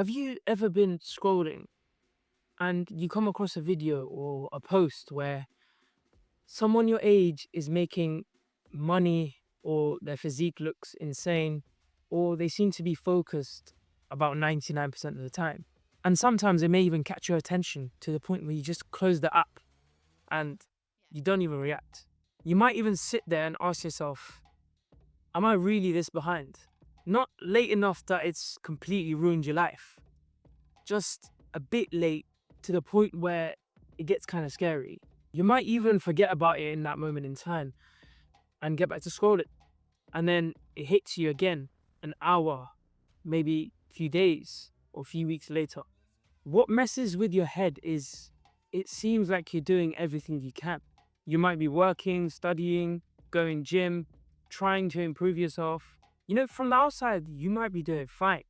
Have you ever been scrolling and you come across a video or a post where someone your age is making money, or their physique looks insane, or they seem to be focused about 99% of the time? And sometimes it may even catch your attention to the point where you just close the app and you don't even react. You might even sit there and ask yourself, am I really this behind? Not late enough that it's completely ruined your life, just a bit late to the point where it gets kind of scary. You might even forget about it in that moment in time and get back to scrolling. And then it hits you again an hour, maybe a few days or a few weeks later. What messes with your head is it seems like you're doing everything you can. You might be working, studying, going gym, trying to improve yourself. From the outside, you might be doing fine.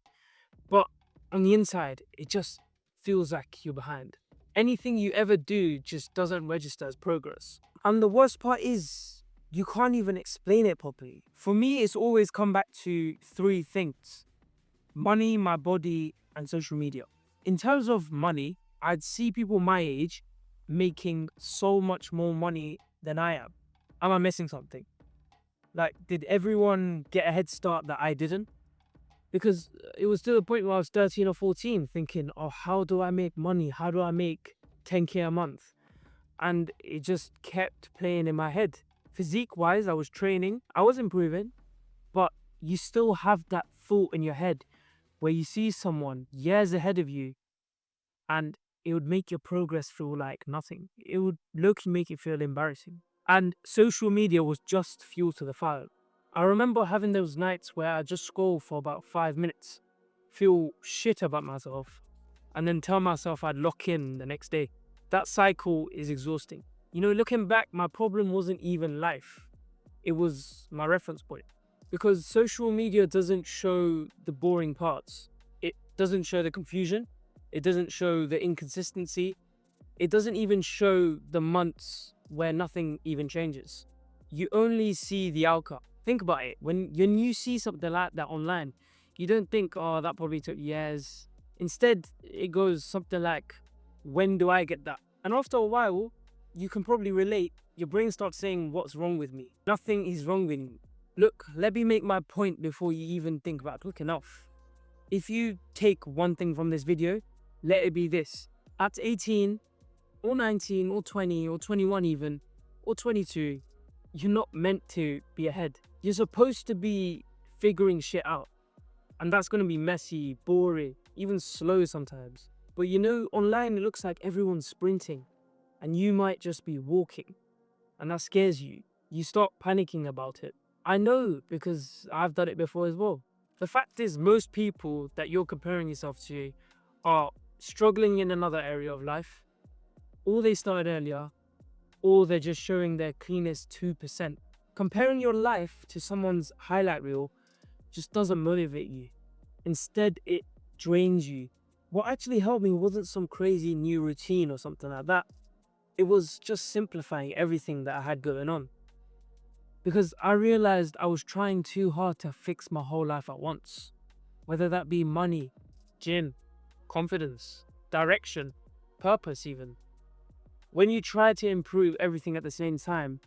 But on the inside, it just feels like you're behind. Anything you ever do just doesn't register as progress. And the worst part is, you can't even explain it properly. For me, it's always come back to three things: money, my body, and social media. In terms of money, I'd see people my age making so much more money than I am. Am I missing something? Like, did everyone get a head start that I didn't? Because it was to the point where I was 13 or 14 thinking, oh, how do I make money? How do I make 10K a month? And it just kept playing in my head. Physique wise, I was training, I was improving, but you still have that thought in your head where you see someone years ahead of you and it would make your progress feel like nothing. It would low-key make it feel embarrassing. And social media was just fuel to the fire. I remember having those nights where I just scroll for about 5 minutes, feel shit about myself, and then tell myself I'd lock in the next day. That cycle is exhausting. Looking back, my problem wasn't even life. It was my reference point. Because social media doesn't show the boring parts. It doesn't show the confusion. It doesn't show the inconsistency. It doesn't even show the months where nothing even changes. You only see the outcome. Think about it. When you see something like that online, you don't think, oh, that probably took years. Instead, it goes something like, when do I get that? And after a while, you can probably relate. Your brain starts saying, what's wrong with me? Nothing is wrong with me. Look, let me make my point before you even think about looking off. If you take one thing from this video, let it be this. At 18, or 19, or 20, or 21 even, or 22, you're not meant to be ahead. You're supposed to be figuring shit out. And that's going to be messy, boring, even slow sometimes. But online it looks like everyone's sprinting and you might just be walking. And that scares you. You start panicking about it. I know, because I've done it before as well. The fact is, most people that you're comparing yourself to are struggling in another area of life, or they started earlier, or they're just showing their cleanest 2%. Comparing your life to someone's highlight reel just doesn't motivate you. Instead, it drains you. What actually helped me wasn't some crazy new routine or something like that. It was just simplifying everything that I had going on. Because I realized I was trying too hard to fix my whole life at once. Whether that be money, gym, confidence, direction, purpose even. When you try to improve everything at the same time,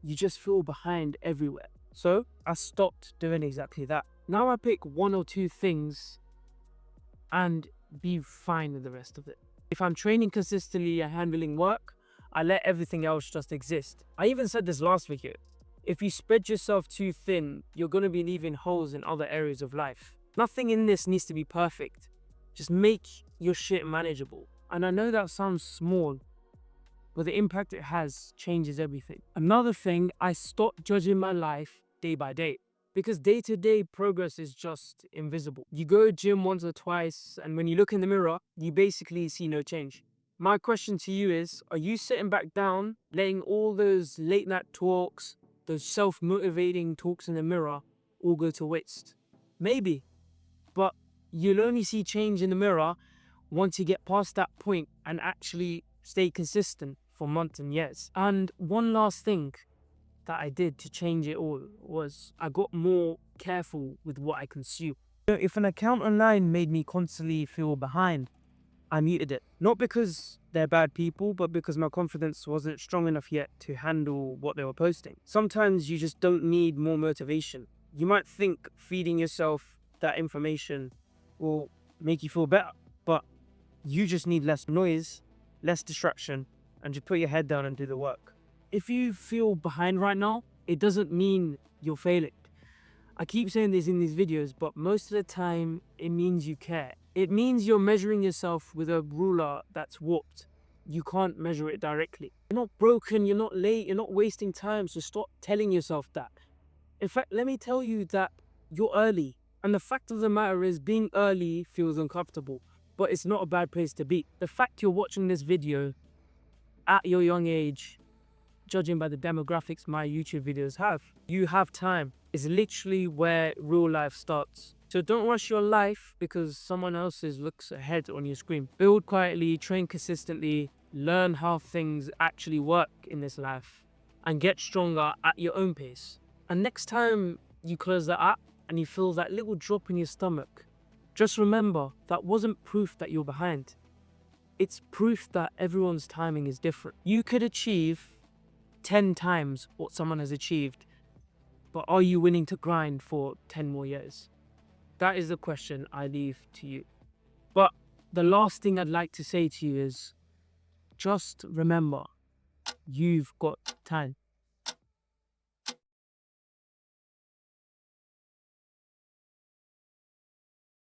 you just feel behind everywhere. So I stopped doing exactly that. Now I pick one or two things and be fine with the rest of it. If I'm training consistently and handling work, I let everything else just exist. I even said this last video. If you spread yourself too thin, you're going to be leaving holes in other areas of life. Nothing in this needs to be perfect. Just make your shit manageable. And I know that sounds small, but the impact it has changes everything. Another thing, I stopped judging my life day by day. Because day-to-day progress is just invisible. You go to gym once or twice, and when you look in the mirror, you basically see no change. My question to you is, are you sitting back down, letting all those late night talks, those self-motivating talks in the mirror all go to waste? Maybe, but you'll only see change in the mirror once you get past that point and actually stay consistent for months and years. And one last thing that I did to change it all was I got more careful with what I consume. If an account online made me constantly feel behind, I muted it. Not because they're bad people, but because my confidence wasn't strong enough yet to handle what they were posting. Sometimes you just don't need more motivation. You might think feeding yourself that information will make you feel better, but you just need less noise, less distraction, and just put your head down and do the work. If you feel behind right now, it doesn't mean you're failing. I keep saying this in these videos, but most of the time it means you care. It means you're measuring yourself with a ruler that's warped. You can't measure it directly. You're not broken, you're not late, you're not wasting time, so stop telling yourself that. In fact, let me tell you that you're early. And the fact of the matter is, being early feels uncomfortable, but it's not a bad place to be. The fact you're watching this video at your young age, judging by the demographics my YouTube videos have, you have time. It's literally where real life starts. So don't rush your life because someone else's looks ahead on your screen. Build quietly, train consistently, learn how things actually work in this life, and get stronger at your own pace. And next time you close that app and you feel that little drop in your stomach, just remember that wasn't proof that you're behind. It's proof that everyone's timing is different. You could achieve 10 times what someone has achieved, but are you willing to grind for 10 more years? That is the question I leave to you. But the last thing I'd like to say to you is just remember, you've got time.